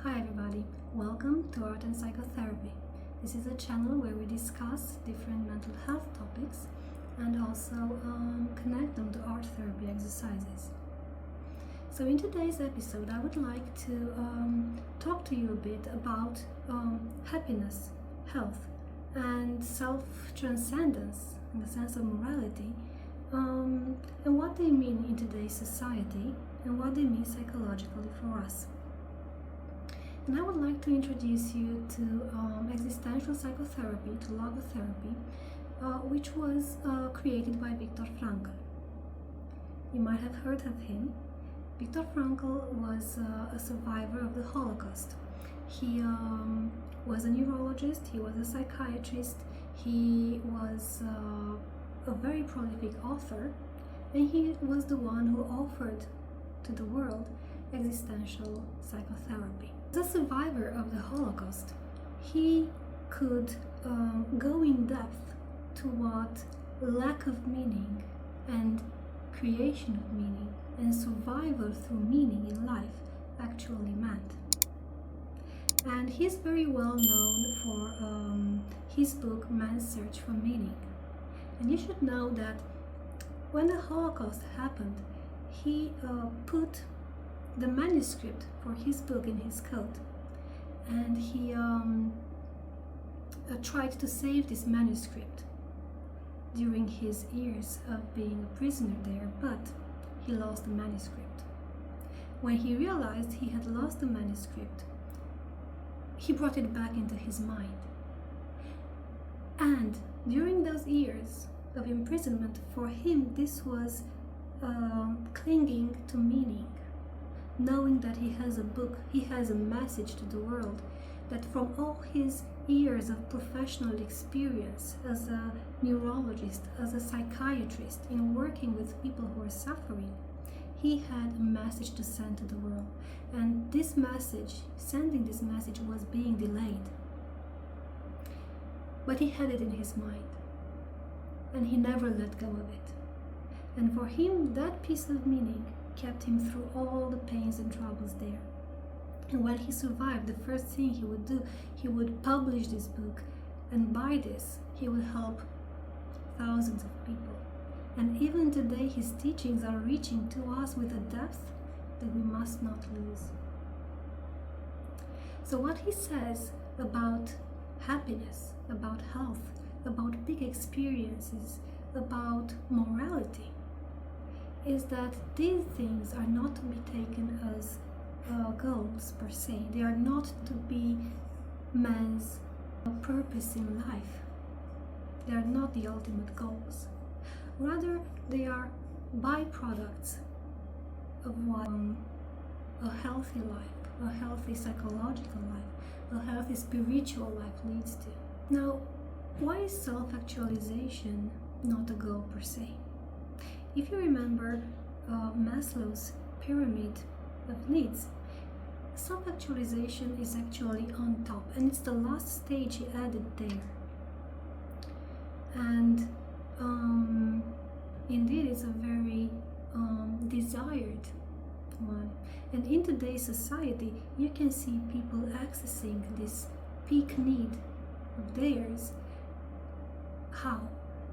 Hi everybody, welcome to Art and Psychotherapy. This is a channel where we discuss different mental health topics and also connect them to art therapy exercises. So in today's episode I would like to talk to you a bit about happiness, health and self-transcendence in the sense of morality, and what they mean in today's society and what they mean psychologically for us. And I would like to introduce you to existential psychotherapy, to logotherapy, which was created by Viktor Frankl. You might have heard of him. Viktor Frankl was a survivor of the Holocaust. He was a neurologist, he was a psychiatrist, he was a very prolific author, and he was the one who offered to the world existential psychotherapy. As a survivor of the Holocaust, he could go in depth to what lack of meaning and creation of meaning and survival through meaning in life actually meant. And he's very well known for his book Man's Search for Meaning. And you should know that when the Holocaust happened, he put the manuscript for his book in his coat, and he tried to save this manuscript during his years of being a prisoner there, but he lost the manuscript. When he realized he had lost the manuscript, he brought it back into his mind. And during those years of imprisonment, for him this was clinging to meaning, knowing that he has a book, he has a message to the world, that from all his years of professional experience as a neurologist, as a psychiatrist, in working with people who are suffering, he had a message to send to the world. And this message, sending this message, was being delayed. But he had it in his mind, and he never let go of it. And for him, that piece of meaning kept him through all the pains and troubles there. And when he survived, the first thing he would do, he would publish this book, and by this he would help thousands of people. And even today his teachings are reaching to us with a depth that we must not lose. So what he says about happiness, about health, about big experiences, about morality, is that these things are not to be taken as goals per se. They are not to be man's purpose in life. They are not the ultimate goals. Rather, they are byproducts of what a healthy life, a healthy psychological life, a healthy spiritual life leads to. Now, why is self-actualization not a goal per se? If you remember Maslow's pyramid of needs, self-actualization is actually on top, and it's the last stage he added there. And indeed, it's a very desired one. And in today's society, you can see people accessing this peak need of theirs. How?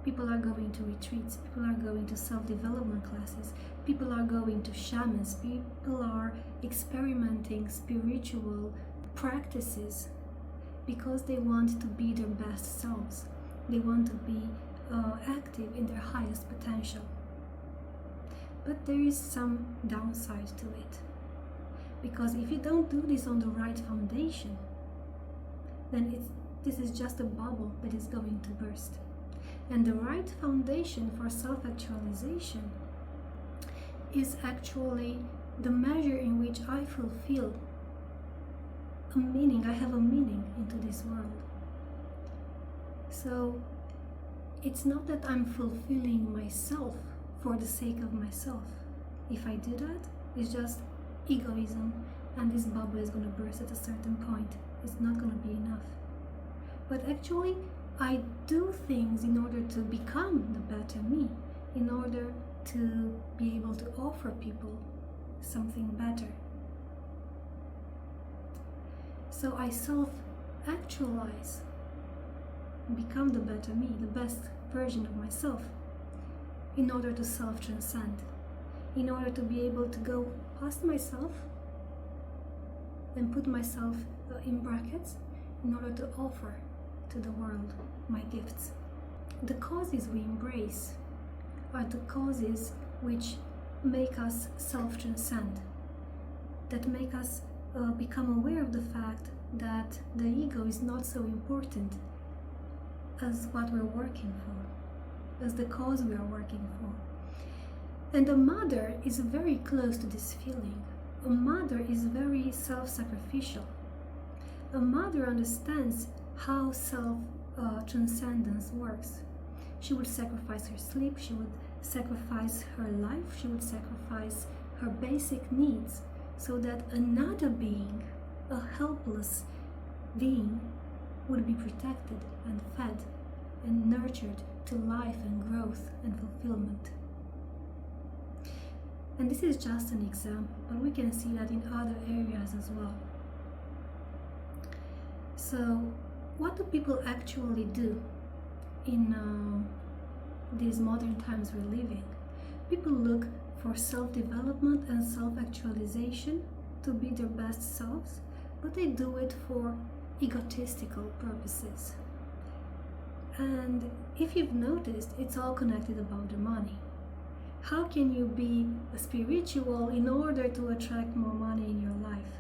People are going to retreats, people are going to self-development classes, people are going to shamans, people are experimenting spiritual practices because they want to be their best selves. They want to be active in their highest potential. But there is some downside to it, because if you don't do this on the right foundation, then this is just a bubble that is going to burst. And the right foundation for self-actualization is actually the measure in which I fulfill a meaning, I have a meaning into this world. So it's not that I'm fulfilling myself for the sake of myself. If I do that, it's just egoism, and this bubble is going to burst at a certain point. It's not going to be enough. But actually, I do things in order to become the better me, in order to be able to offer people something better. So I self-actualize, become the better me, the best version of myself, in order to self-transcend, in order to be able to go past myself and put myself in brackets, in order to offer to the world my gifts. The causes we embrace are the causes which make us self-transcend, that make us become aware of the fact that the ego is not so important as what we're working for, as the cause we are working for. And a mother is very close to this feeling. A mother is very self-sacrificial. A mother understands how self-transcendence works. She would sacrifice her sleep, she would sacrifice her life, she would sacrifice her basic needs so that another being, a helpless being, would be protected and fed and nurtured to life and growth and fulfillment. And this is just an example, but we can see that in other areas as well. So, what do people actually do in these modern times we're living? People look for self-development and self-actualization to be their best selves, but they do it for egotistical purposes. And if you've noticed, it's all connected about the money. How can you be a spiritual in order to attract more money in your life?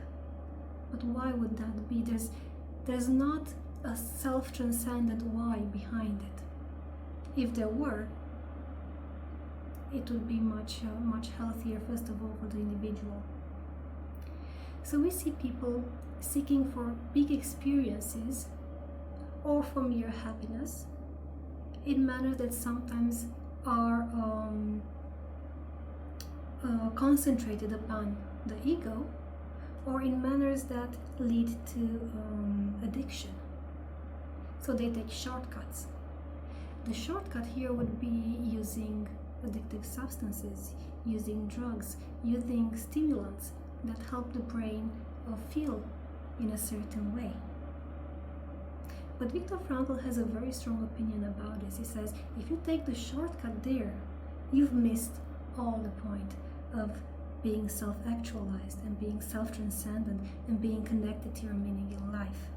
But why would that be? There's not a self-transcendent why behind it. If there were, it would be much healthier, first of all, for the individual. So we see people seeking for big experiences or for mere happiness in manners that sometimes are concentrated upon the ego, or in manners that lead to addiction. So they take shortcuts. The shortcut here would be using addictive substances, using drugs, using stimulants that help the brain feel in a certain way. But Viktor Frankl has a very strong opinion about this. He says, if you take the shortcut there, you've missed all the point of being self-actualized and being self-transcendent and being connected to your meaning in life.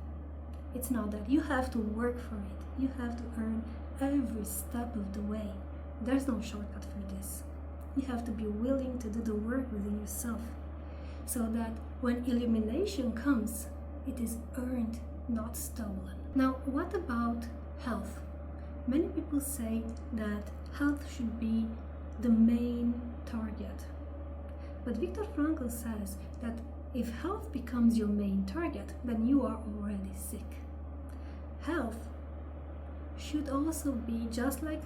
It's not that. You have to work for it. You have to earn every step of the way. There's no shortcut for this. You have to be willing to do the work within yourself, so that when illumination comes, it is earned, not stolen. Now, what about health? Many people say that health should be the main target. But Viktor Frankl says that if health becomes your main target, then you are already sick. Health should also be just like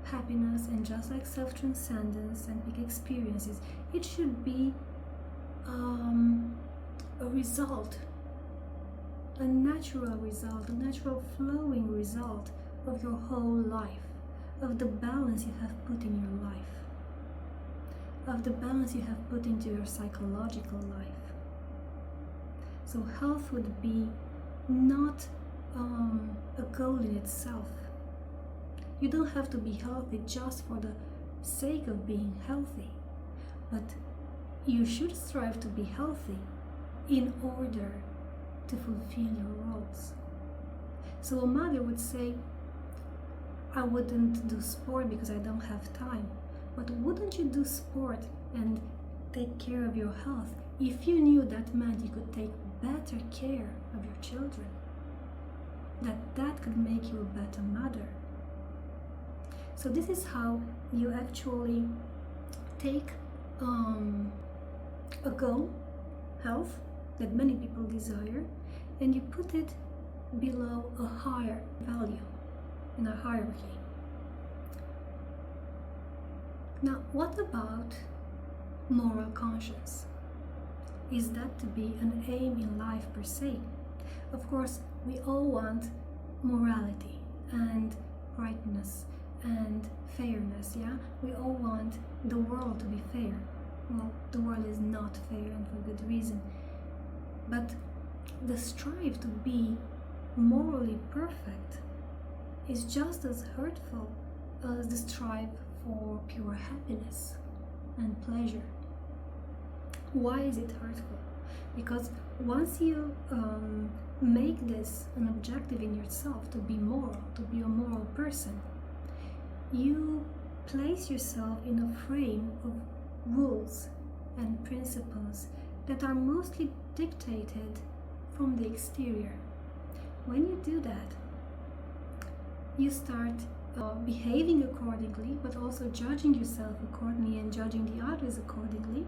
happiness and just like self-transcendence and big experiences. It should be a result, a natural result, a natural flowing result of your whole life, of the balance you have put in your life, of the balance you have put into your psychological life. So health would be not a goal in itself. You don't have to be healthy just for the sake of being healthy, but you should strive to be healthy in order to fulfill your roles. So a mother would say, I wouldn't do sport because I don't have time. But wouldn't you do sport and take care of your health if you knew that meant you could take better care of your children? That could make you a better mother. So this is how you actually take a goal, health, that many people desire, and you put it below a higher value in a hierarchy. Now, what about moral conscience? Is that to be an aim in life per se? Of course, we all want morality and rightness and fairness, yeah? We all want the world to be fair. Well, the world is not fair, and for good reason. But the strive to be morally perfect is just as hurtful as the strive for pure happiness and pleasure. Why is it hurtful? Because once you make this an objective in yourself to be moral, to be a moral person, you place yourself in a frame of rules and principles that are mostly dictated from the exterior. When you do that, you start behaving accordingly, but also judging yourself accordingly and judging the others accordingly.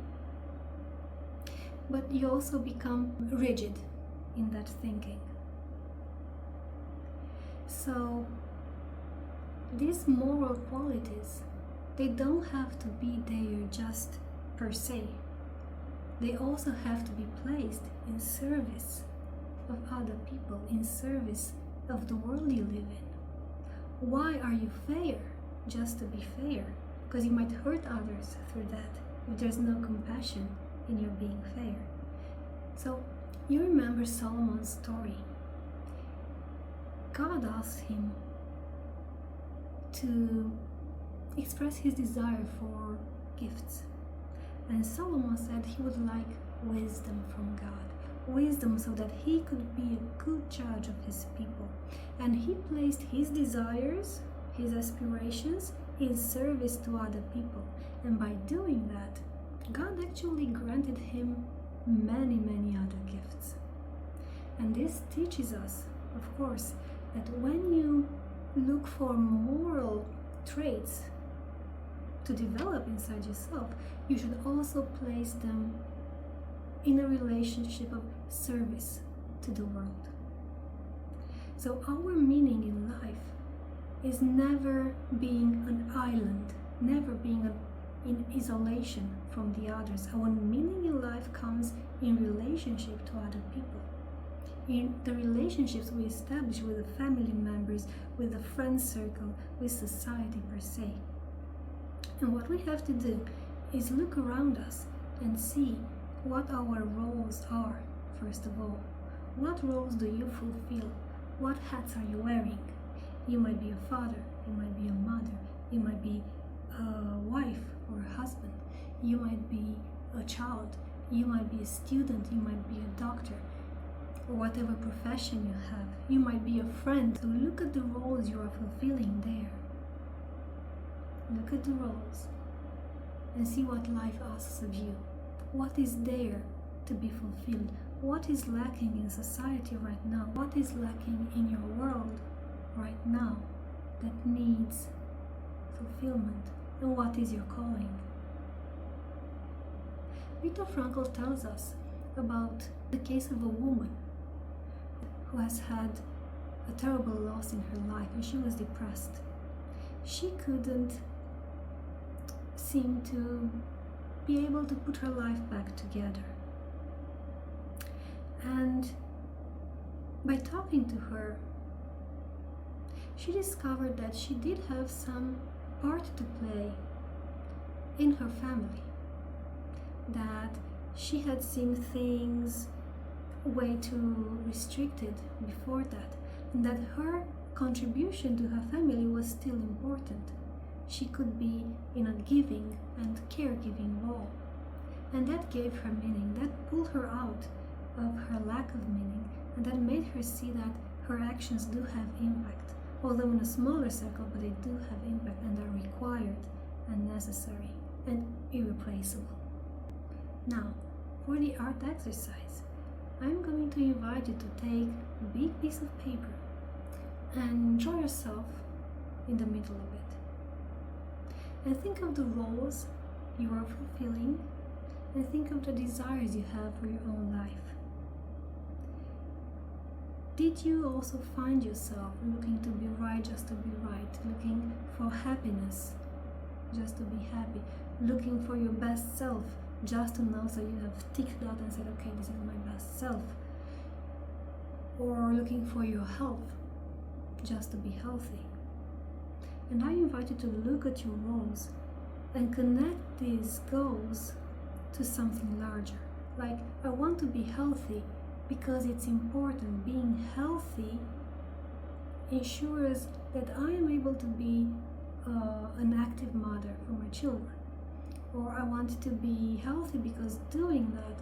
But you also become rigid in that thinking. So these moral qualities, they don't have to be there just per se. They also have to be placed in service of other people, in service of the world you live in. Why are you fair? Just to be fair, because you might hurt others through that if there's no compassion in your being fair. So you remember Solomon's story. God asked him to express his desire for gifts, and Solomon said he would like wisdom from God, wisdom so that he could be a good judge of his people. And he placed his desires, his aspirations in service to other people, and by doing that, God actually granted him many other gifts. And this teaches us, of course, that when you look for moral traits to develop inside yourself, you should also place them in a relationship of service to the world. So our meaning in life is never being an island, never being in isolation from the others. Our meaning in life comes in relationship to other people, in the relationships we establish with the family members, with the friend circle, with society per se. And what we have to do is look around us and see what our roles are, first of all. What roles do you fulfill? What hats are you wearing? You might be a father, you might be a mother, you might be a wife or a husband, you might be a child, you might be a student, you might be a doctor, or whatever profession you have. You might be a friend. So look at the roles you are fulfilling there. Look at the roles and see what life asks of you. What is there to be fulfilled? What is lacking in society right now? What is lacking in your world right now that needs fulfillment? And what is your calling? Viktor Frankl tells us about the case of a woman who has had a terrible loss in her life, and she was depressed. She couldn't seem to be able to put her life back together. And by talking to her, she discovered that she did have some part to play in her family, that she had seen things way too restricted before that, and that her contribution to her family was still important. She could be in a giving and caregiving role, and that gave her meaning, that pulled her out of her lack of meaning, and that made her see that her actions do have impact, although in a smaller circle, but they do have impact and are required and necessary and irreplaceable. Now, for the art exercise, I'm going to invite you to take a big piece of paper and draw yourself in the middle of it. And think of the roles you are fulfilling, and think of the desires you have for your own life. Did you also find yourself looking to be right just to be right, looking for happiness just to be happy, looking for your best self just to know, so you have ticked that and said, okay, this is my best self, or looking for your health just to be healthy? And I invite you to look at your roles and connect these goals to something larger. Like, I want to be healthy because it's important. Being healthy ensures that I am able to be an active mother for my children. Or I want to be healthy because doing that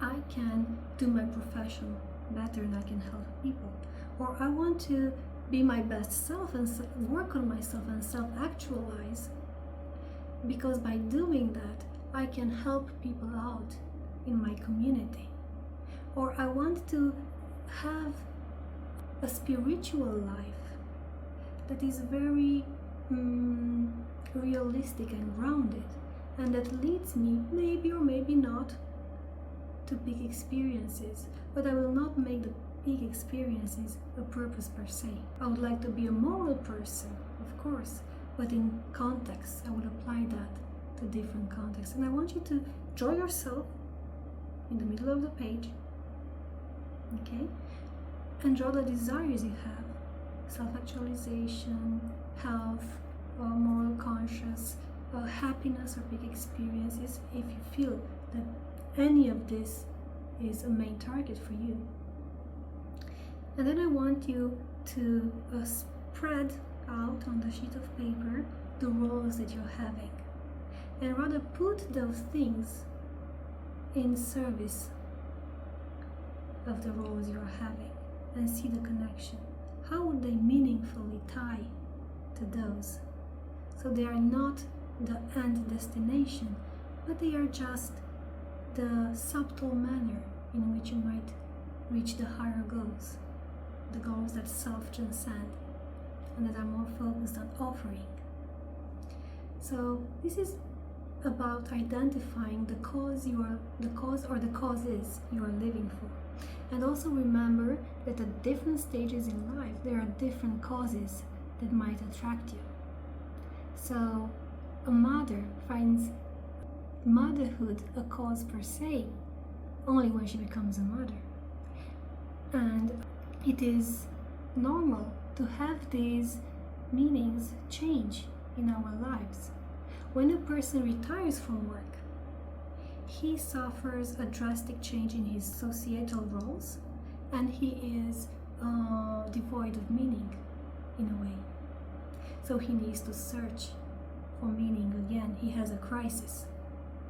I can do my profession better and I can help people. Or I want to be my best self and work on myself and self-actualize, because by doing that I can help people out in my community. Or I want to have a spiritual life that is very realistic and grounded, and that leads me, maybe or maybe not, to big experiences, but I will not make the big experiences a purpose per se. I would like to be a moral person, of course, but in context, I will apply that to different contexts. And I want you to draw yourself in the middle of the page, okay, and draw the desires you have: self-actualization, health, moral conscious, happiness, or big experiences, if you feel that any of this is a main target for you. And then I want you to spread out on the sheet of paper the roles that you're having, and rather put those things in service of the roles you're having, and see the connection. How would they meaningfully tie to those? So they are not the end destination, but they are just the subtle manner in which you might reach the higher goals, the goals that self-transcend and that are more focused on offering. So this is about identifying the causes you are living for. And also remember that at different stages in life there are different causes that might attract you. So a mother finds motherhood a cause per se only when she becomes a mother. And it is normal to have these meanings change in our lives. When a person retires from work, he suffers a drastic change in his societal roles, and he is devoid of meaning in a way. So he needs to search for meaning again. He has a crisis.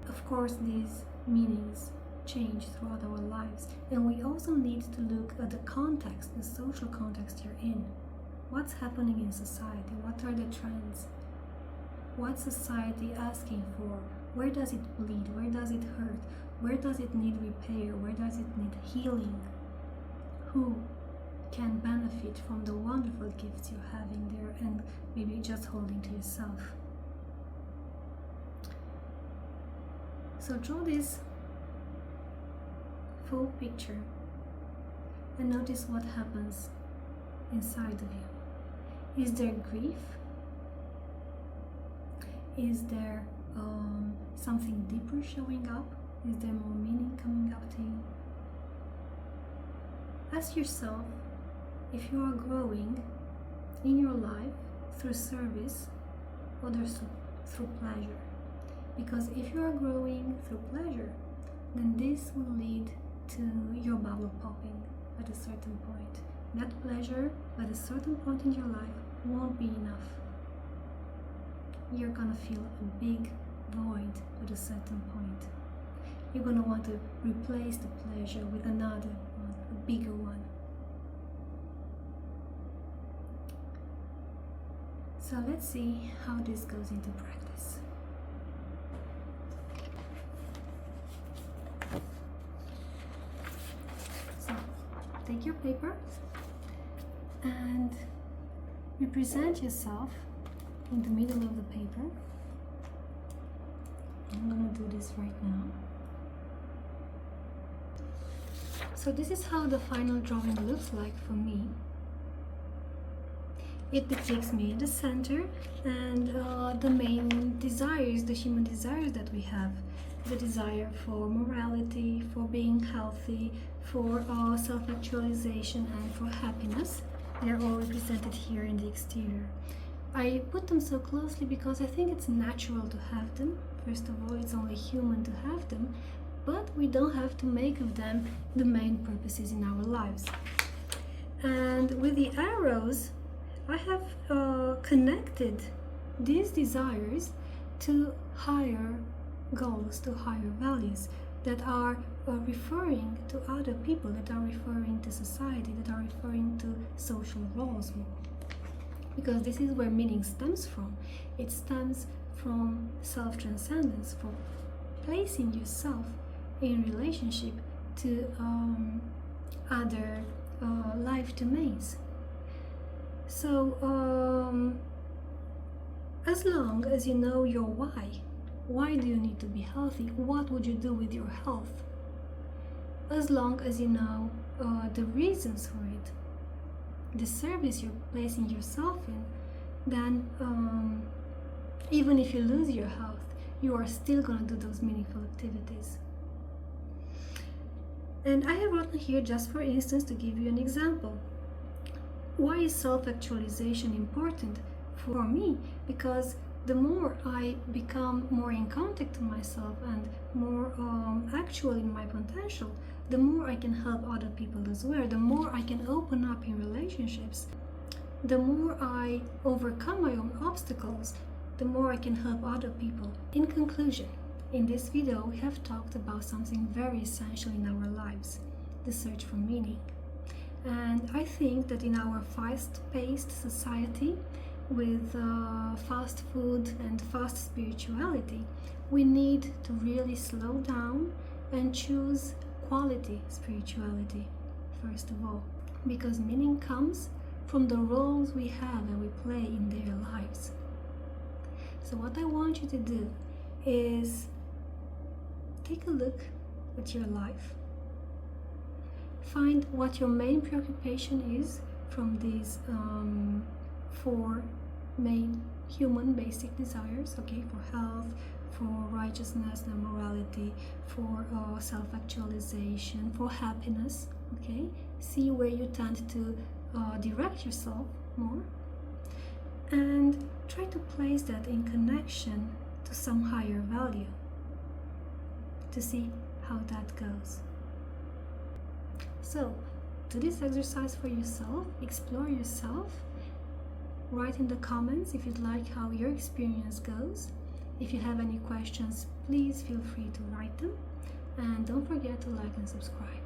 Of course, these meanings change throughout our lives, and we also need to look at the context, the social context you're in. What's happening in society? What are the trends? What's society asking for? Where does it bleed? Where does it hurt? Where does it need repair? Where does it need healing? Who can benefit from the wonderful gifts you're having there and maybe just holding to yourself? So draw this full picture and notice what happens inside of you. Is there grief? Is there something deeper showing up? Is there more meaning coming up to you? Ask yourself if you are growing in your life through service or through pleasure. Because if you are growing through pleasure, then this will lead to your bubble popping at a certain point. That pleasure at a certain point in your life won't be enough. You're gonna feel a big void at a certain point. You're gonna want to replace the pleasure with another one, a bigger one. So let's see how this goes into practice. So take your paper and represent yourself in the middle of the paper. I'm gonna do this right now. So this is how the final drawing looks like for me. It depicts me in the center and the main desires, the human desires that we have. The desire for morality, for being healthy, for self-actualization, and for happiness. They're all represented here in the exterior. I put them so closely because I think it's natural to have them. First of all, it's only human to have them, but we don't have to make of them the main purposes in our lives. And with the arrows, I have connected these desires to higher goals, to higher values that are referring to other people, that are referring to society, that are referring to social roles more. Because this is where meaning stems from. It stems from self-transcendence, from placing yourself in relationship to other life domains. So as long as you know your why do you need to be healthy? What would you do with your health? As long as you know the reasons for it, the service you're placing yourself in, then even if you lose your health, you are still going to do those meaningful activities. And I have written here, just for instance, to give you an example. Why is self-actualization important for me? Because the more I become more in contact with myself and more actual in my potential, the more I can help other people as well, the more I can open up in relationships, the more I overcome my own obstacles, the more I can help other people. In conclusion, in this video we have talked about something very essential in our lives, the search for meaning. And I think that in our fast-paced society, with fast food and fast spirituality, we need to really slow down and choose quality spirituality first of all, because meaning comes from the roles we have and we play in their lives. So what I want you to do is take a look at your life, find what your main preoccupation is from these 4 main human basic desires, okay, for health, for righteousness and morality, for self-actualization, for happiness, okay. See where you tend to direct yourself more, and try to place that in connection to some higher value, to see how that goes. So do this exercise for yourself, explore yourself. Write in the comments if you'd like how your experience goes. If you have any questions, please feel free to write them. And don't forget to like and subscribe.